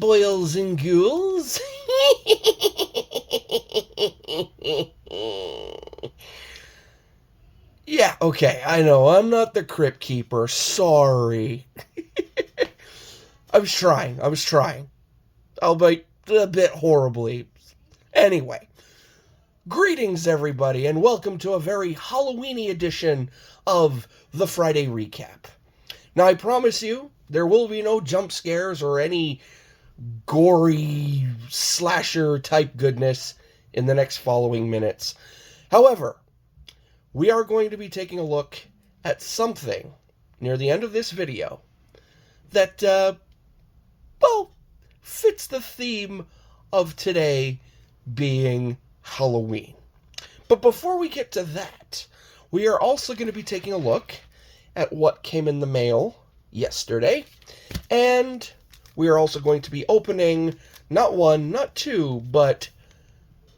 boils and ghouls. Yeah, okay, I know, I'm not the Crypt Keeper. Sorry. I was trying. Albeit a bit horribly. Anyway, greetings, everybody, and welcome to a very Halloweeny edition of the Friday Recap. Now, I promise you, there will be no jump scares or any gory slasher type goodness in the next following minutes. However, we are going to be taking a look at something near the end of this video that, fits the theme of today being Halloween. But before we get to that, we are also going to be taking a look at what came in the mail yesterday, and we are also going to be opening not one, not two, but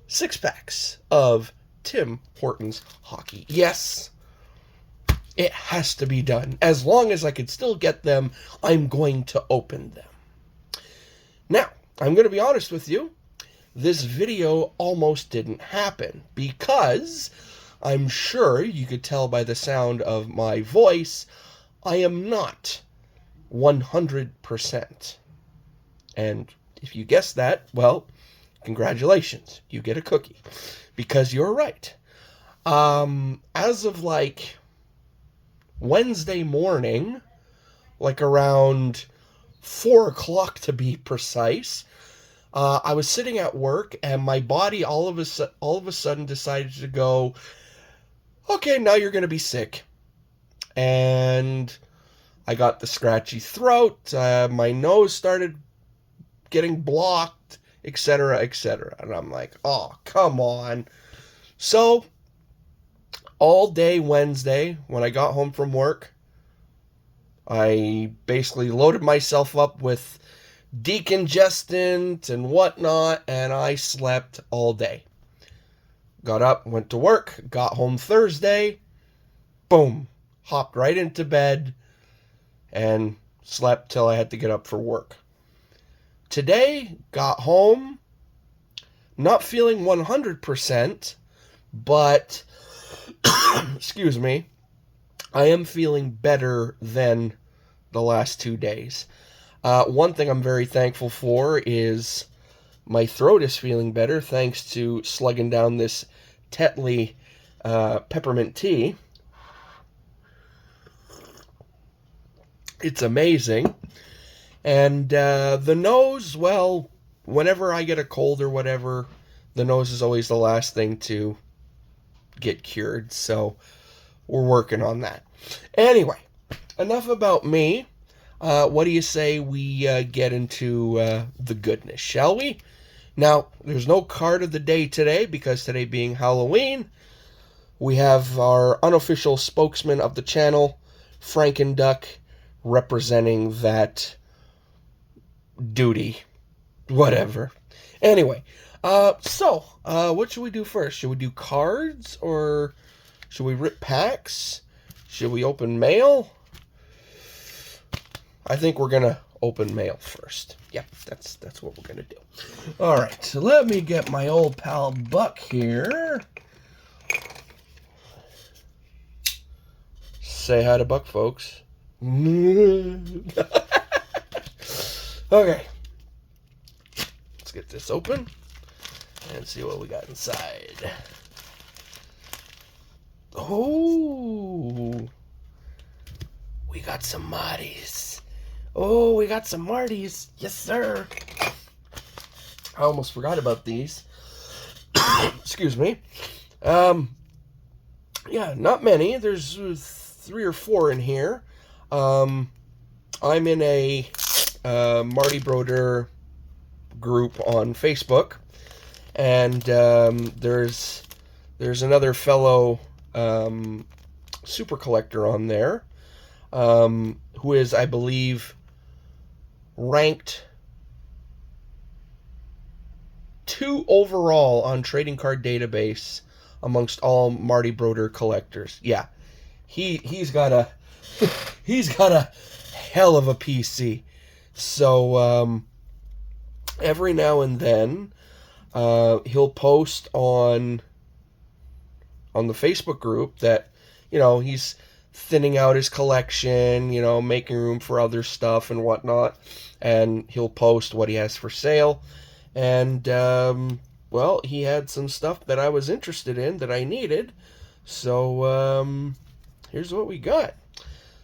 6 packs of Tim Hortons hockey. Yes, it has to be done. As long as I can still get them, I'm going to open them. Now, I'm going to be honest with you, this video almost didn't happen because I'm sure you could tell by the sound of my voice, I am not 100%. And if you guessed that, well, congratulations, you get a cookie. Because you're right. As of like Wednesday morning, like around 4 o'clock to be precise, I was sitting at work and my body all of a sudden decided to go, okay, now you're going to be sick. And I got the scratchy throat, my nose started getting blocked, etc., etc. And I'm like, oh, come on. So, all day Wednesday, when I got home from work, I basically loaded myself up with decongestant and whatnot, and I slept all day. Got up, went to work, got home Thursday, boom, hopped right into bed, and slept till I had to get up for work. Today, got home, not feeling 100%, but, excuse me, I am feeling better than the last 2 days. One thing I'm very thankful for is my throat is feeling better thanks to slugging down this Tetley peppermint tea. It's amazing. And the nose, well, whenever I get a cold or whatever, the nose is always the last thing to get cured. So we're working on that. Anyway, enough about me. What do you say we get into the goodness, shall we? Now, there's no card of the day today because today being Halloween, we have our unofficial spokesman of the channel, Frankenduck, representing that duty. Whatever. Anyway, so what should we do first? Should we do cards or should we rip packs? Should we open mail? I think we're gonna open mail first. Yep, that's what we're gonna do. All right, so let me get my old pal Buck here. Say hi to Buck, folks. Okay. Let's get this open and see what we got inside. Oh, we got some Martys. Oh, we got some Martys. Yes, sir. I almost forgot about these. Excuse me. Yeah, not many. There's 3 or 4 in here. I'm in a Marty Broder group on Facebook, and there's another fellow super collector on there who is, I believe, ranked 2 overall on Trading Card Database amongst all Marty Broder collectors. Yeah, he's got a hell of a PC. So every now and then he'll post on the Facebook group that, he's thinning out his collection, making room for other stuff and whatnot. And he'll post what he has for sale. And, well, he had some stuff that I was interested in that I needed. So, here's what we got.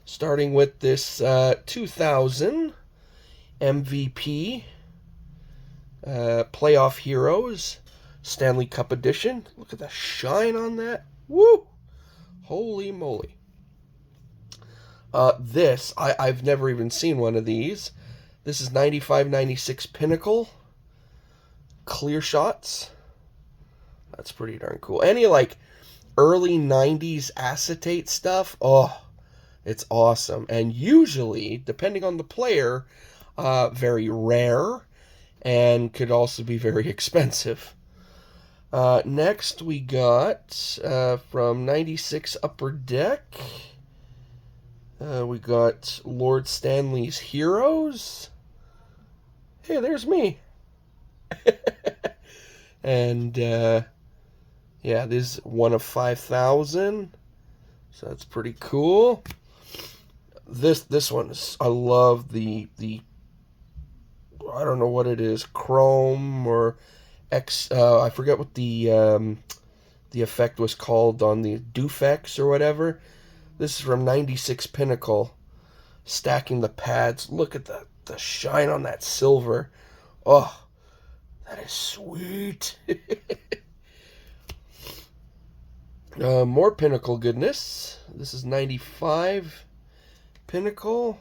Starting with this 2000 MVP Playoff Heroes Stanley Cup Edition. Look at the shine on that. Woo! Holy moly. I've never even seen one of these. This is 95-96 Pinnacle. Clear shots. That's pretty darn cool. Any, early 90s acetate stuff, oh, it's awesome. And usually, depending on the player, very rare and could also be very expensive. Next, we got from 96 Upper Deck, we got Lord Stanley's Heroes. Hey, there's me. And, yeah, this is one of 5,000. So that's pretty cool. This one is, I love the I don't know what it is, chrome or I forget what the effect was called on the Dufex or whatever. This is from 96 Pinnacle. Stacking the pads. Look at the shine on that silver. Oh, that is sweet. More Pinnacle goodness. This is 95 Pinnacle.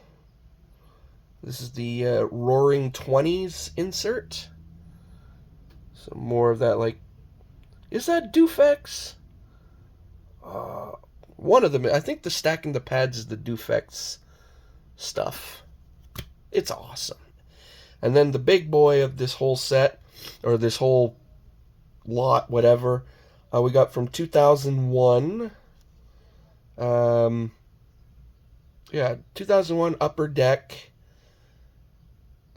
This is the Roaring 20s insert. So more of that, is that Dufex? One of them, I think the stacking the pads is the Dufex stuff. It's awesome. And then the big boy of this whole set, or this whole lot, whatever, we got from 2001. 2001 Upper Deck.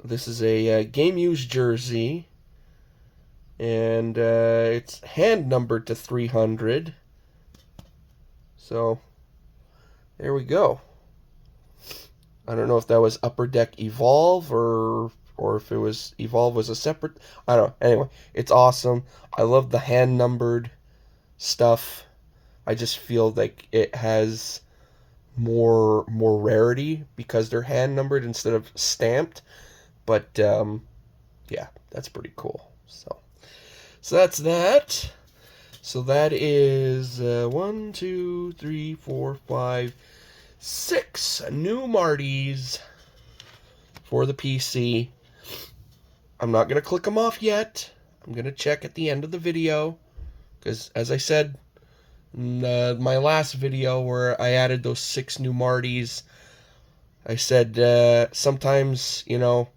This is a game-used jersey. And it's hand numbered to 300. So, there we go. I don't know if that was Upper Deck Evolve or if it was Evolve was a separate. I don't know. Anyway, it's awesome. I love the hand numbered stuff. I just feel like it has more rarity because they're hand numbered instead of stamped. But yeah, that's pretty cool. So that's that. So that is 1, 2, 3, 4, 5, 6 new Martys for the PC. I'm not going to click them off yet. I'm going to check at the end of the video. Because, as I said in my last video where I added those 6 new Martys, I said sometimes, I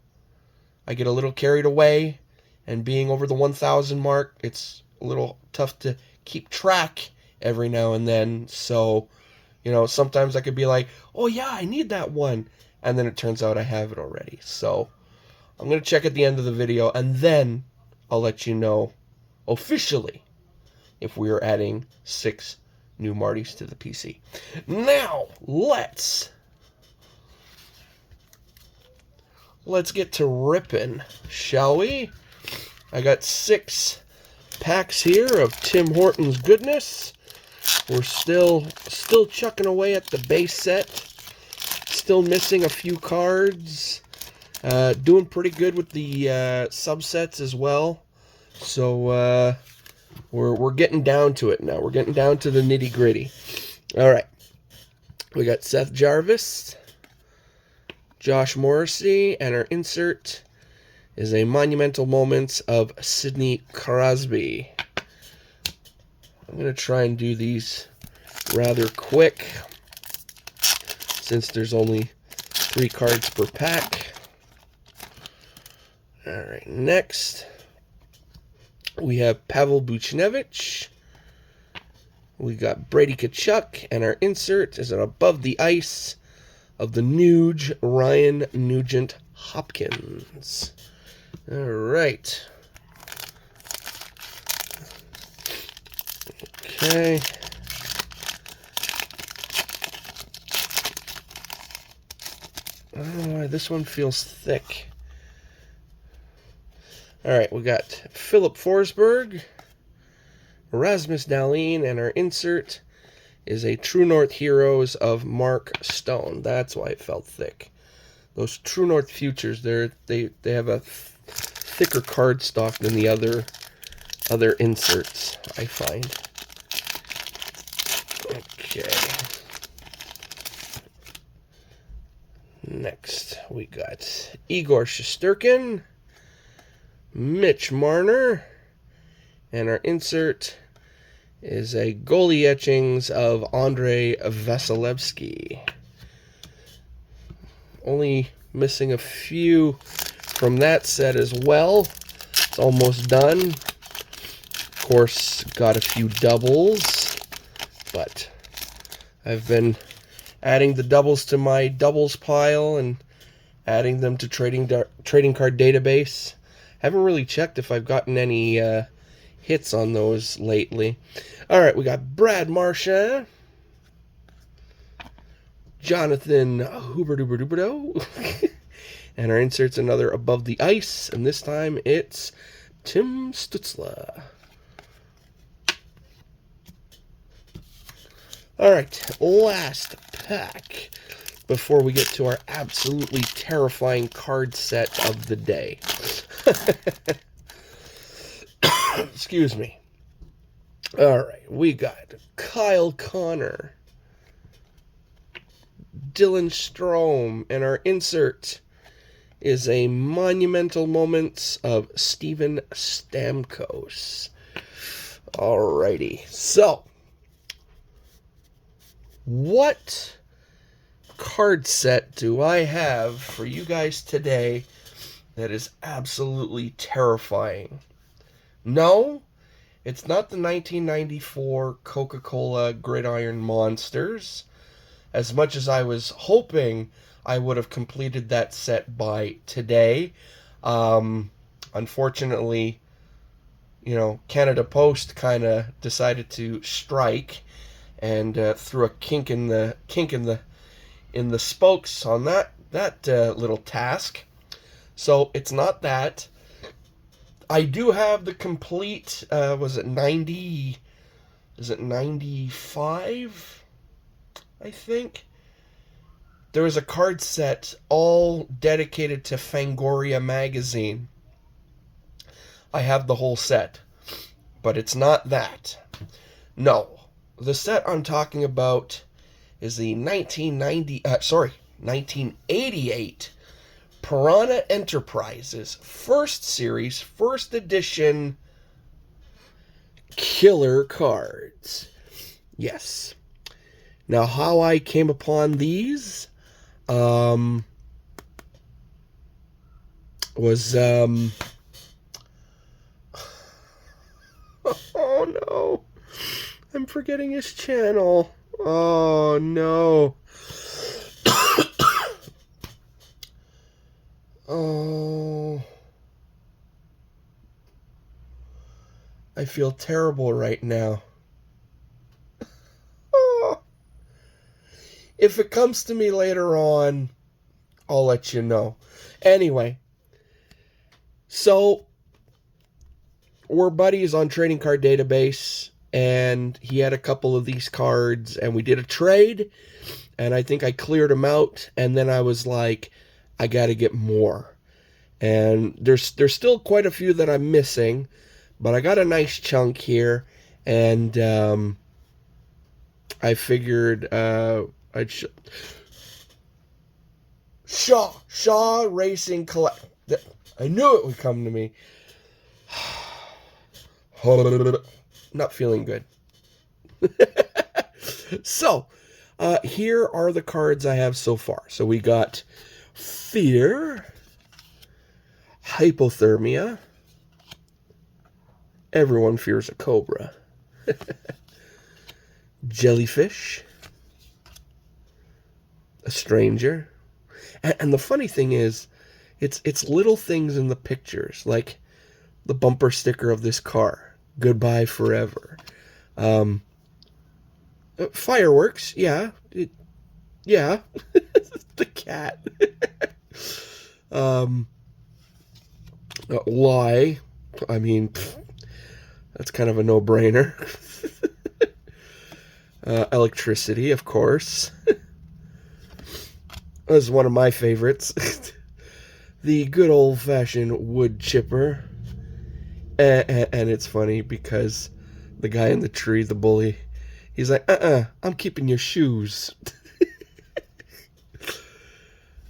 get a little carried away. And being over the 1,000 mark, it's a little tough to keep track every now and then. So, sometimes I could be like, oh yeah, I need that one. And then it turns out I have it already. So, I'm going to check at the end of the video. And then I'll let you know officially if we are adding 6 new Martys to the PC. Now, let's get to ripping, shall we? I got 6 packs here of Tim Hortons goodness. We're still chucking away at the base set. Still missing a few cards. Doing pretty good with the subsets as well. So we're getting down to it now. We're getting down to the nitty gritty. All right. We got Seth Jarvis, Josh Morrissey, and our insert is a Monumental Moments of Sidney Crosby. I'm going to try and do these rather quick since there's only 3 cards per pack. Alright, next we have Pavel Buchnevich. We got Brady Tkachuk, and our insert is an Above the Ice of the Nuge Ryan Nugent Hopkins. All right. Okay. Oh, this one feels thick. All right, we got Philip Forsberg, Rasmus Dahlin, and our insert is a True North Heroes of Mark Stone. That's why it felt thick. Those True North Futures, they have a thicker cardstock than the other inserts, I find. Okay. Next, we got Igor Shesterkin, Mitch Marner, and our insert is a goalie etchings of Andrei Vasilevsky. Only missing a few from that set as well. It's almost done. Of course, got a few doubles, but I've been adding the doubles to my doubles pile and adding them to trading card database. Haven't really checked if I've gotten any hits on those lately. All right, we got Brad Marchand, Jonathan Huberto, and our insert's another Above the Ice, and this time it's Tim Stützle. All right, last pack before we get to our absolutely terrifying card set of the day. Excuse me. All right, we got Kyle Connor, Dylan Strome, and our insert is a Monumental Moments of Steven Stamkos. Alrighty, so what card set do I have for you guys today that is absolutely terrifying? No, it's not the 1994 Coca-Cola Gridiron Monsters. As much as I was hoping I would have completed that set by today, unfortunately, Canada Post kind of decided to strike and threw a kink in the spokes on that little task. So it's not that. I do have the complete, was it 90, is it 95, I think? There was a card set all dedicated to Fangoria magazine. I have the whole set, but it's not that. No, the set I'm talking about is the 1988 Piranha Enterprises first series, first edition killer cards. Yes. Now, how I came upon these was oh no, I'm forgetting his channel. Oh no. Oh, I feel terrible right now. Oh. If it comes to me later on, I'll let you know. Anyway, so we're buddies on Trading Card Database, and he had a couple of these cards, and we did a trade, and I think I cleared them out, and then I was like, I got to get more. And there's still quite a few that I'm missing, but I got a nice chunk here, and I figured I'd Shaw Racing Collect. I knew it would come to me. Not feeling good. So, here are the cards I have so far. So we got Fear, Hypothermia, Everyone Fears a Cobra, Jellyfish, A Stranger, and the funny thing is, It's little things in the pictures, like the bumper sticker of this car, "Goodbye Forever." Um, Fireworks, yeah, yeah. The cat. um, Lie. I mean, that's kind of a no-brainer. Electricity, of course. That's one of my favorites. The good old-fashioned wood chipper. And it's funny because the guy in the tree, the bully, he's like, I'm keeping your shoes.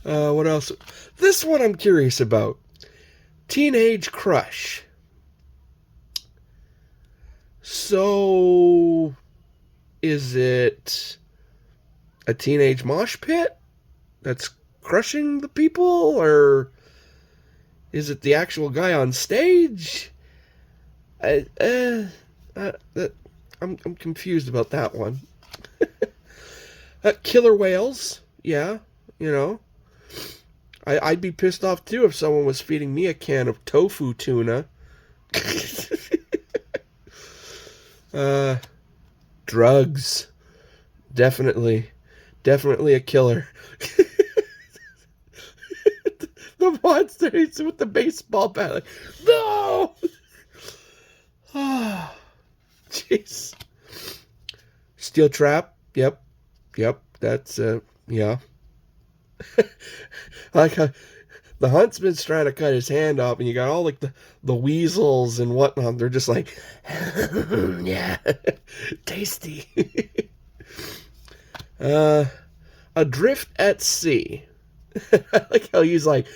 What else? This one I'm curious about. Teenage Crush. So, is it a teenage mosh pit that's crushing the people, or is it the actual guy on stage? I, uh, I'm confused about that one. Killer Whales, yeah, you know. I'd be pissed off too if someone was feeding me a can of tofu tuna. uh, Drugs, definitely a killer. The monster is with the baseball bat, like, no. Jeez. Steel trap. Yep. That's yeah. Like the huntsman's trying to cut his hand off, and you got all like the weasels and whatnot. They're just like, yeah, tasty. Adrift at Sea. I like how he's like,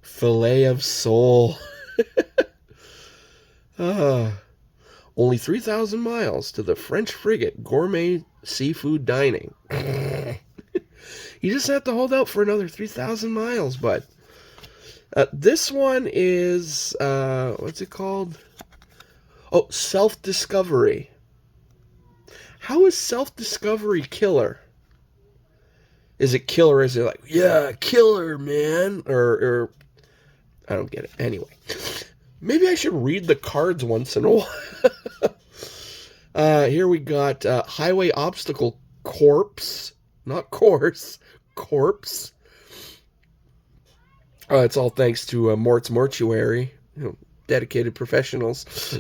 fillet of sole. Only 3,000 miles to the French frigate Gourmet Seafood Dining. You just have to hold out for another 3,000 miles, bud. This one is, what's it called? Oh, Self-Discovery. How is Self-Discovery killer? Is it killer? Is it like, yeah, killer, man? Or I don't get it. Anyway, maybe I should read the cards once in a while. Here we got Highway Obstacle Corpse. Not course. Corpse. It's all thanks to Mort's Mortuary. Dedicated professionals.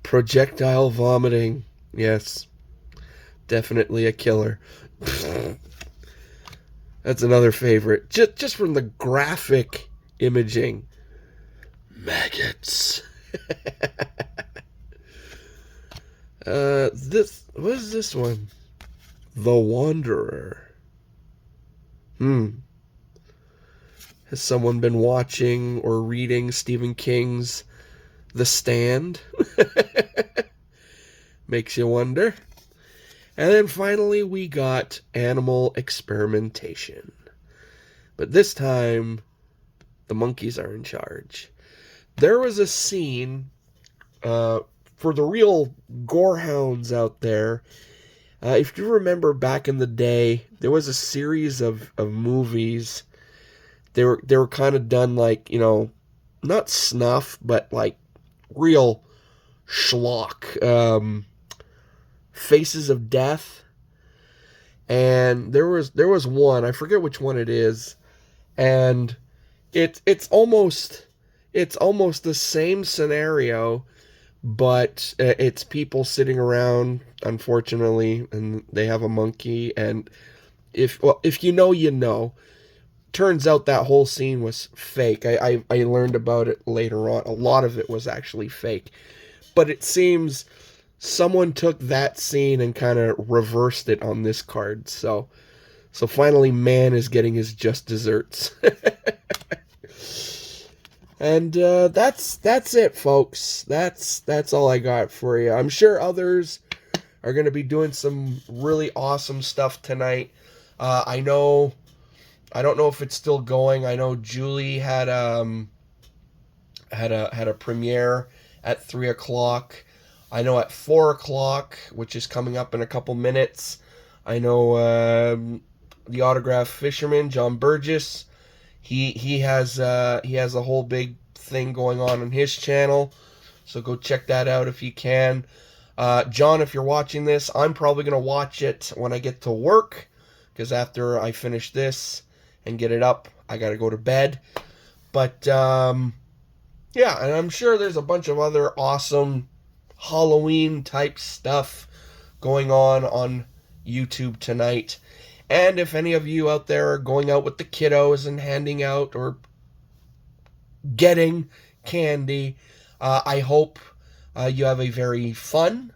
Projectile vomiting. Yes. Definitely a killer. That's another favorite. Just from the graphic imaging. Maggots. What is this one? The Wanderer. Has someone been watching or reading Stephen King's The Stand? Makes you wonder. And then finally we got Animal Experimentation. But this time, the monkeys are in charge. There was a scene, for the real gorehounds out there, if you remember back in the day, there was a series of movies. They were kind of done like, not snuff, but like real schlock. Faces of Death. And there was one, I forget which one it is, and it's almost the same scenario, but it's people sitting around, unfortunately, and they have a monkey, and if you know, you know. Turns out that whole scene was fake. I learned about it later on. A lot of it was actually fake. But it seems someone took that scene and kind of reversed it on this card. So finally man is getting his just desserts. And that's it, folks. That's all I got for you. I'm sure others are going to be doing some really awesome stuff tonight. I don't know if it's still going. I know Julie had a premiere at 3:00. I know at 4:00, which is coming up in a couple minutes. I know the Autograph Fisherman, John Burgess. He has a whole big thing going on his channel, so go check that out if you can. John, if you're watching this, I'm probably going to watch it when I get to work, because after I finish this and get it up, I got to go to bed. But, yeah, and I'm sure there's a bunch of other awesome Halloween-type stuff going on YouTube tonight. And if any of you out there are going out with the kiddos and handing out or getting candy, I hope you have a very fun,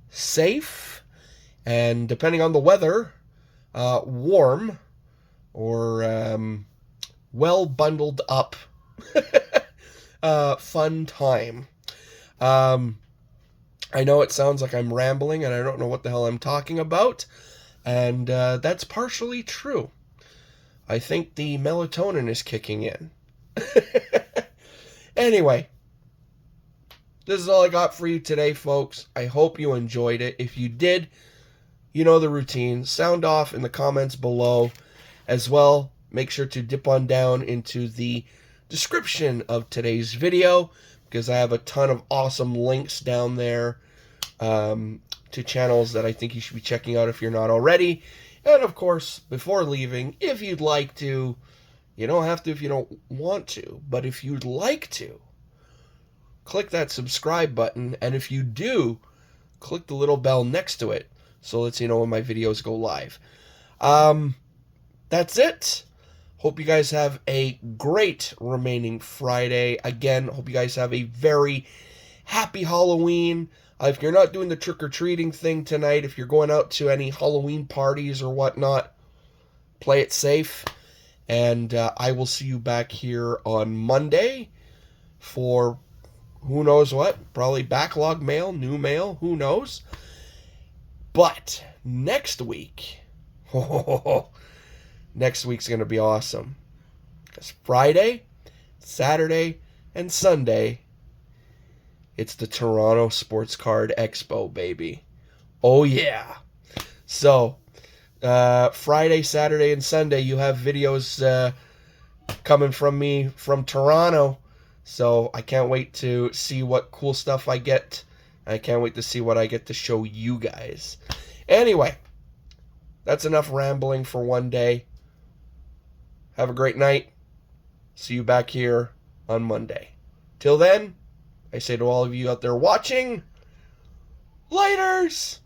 safe, and depending on the weather, warm or well bundled up fun time. I know it sounds like I'm rambling and I don't know what the hell I'm talking about, and that's partially true. I think the melatonin is kicking in. Anyway, this is all I got for you today, folks. I hope you enjoyed it. If you did, you know the routine. Sound off in the comments below. As well, make sure to dip on down into the description of today's video, because I have a ton of awesome links down there to channels that I think you should be checking out if you're not already. And of course, before leaving, if you'd like to, you don't have to if you don't want to, but if you'd like to, click that subscribe button, and if you do, click the little bell next to it so it lets you know when my videos go live. That's it. Hope you guys have a great remaining Friday. Again, hope you guys have a very happy Halloween. If you're not doing the trick-or-treating thing tonight, if you're going out to any Halloween parties or whatnot, play it safe. And I will see you back here on Monday for who knows what. Probably backlog mail, new mail, who knows. But next week, next week's going to be awesome. Because Friday, Saturday, and Sunday, it's the Toronto Sports Card Expo, baby. Oh, yeah. So, Friday, Saturday, and Sunday, you have videos coming from me from Toronto. So, I can't wait to see what cool stuff I get. I can't wait to see what I get to show you guys. Anyway, that's enough rambling for one day. Have a great night. See you back here on Monday. Till then, I say to all of you out there watching, laters!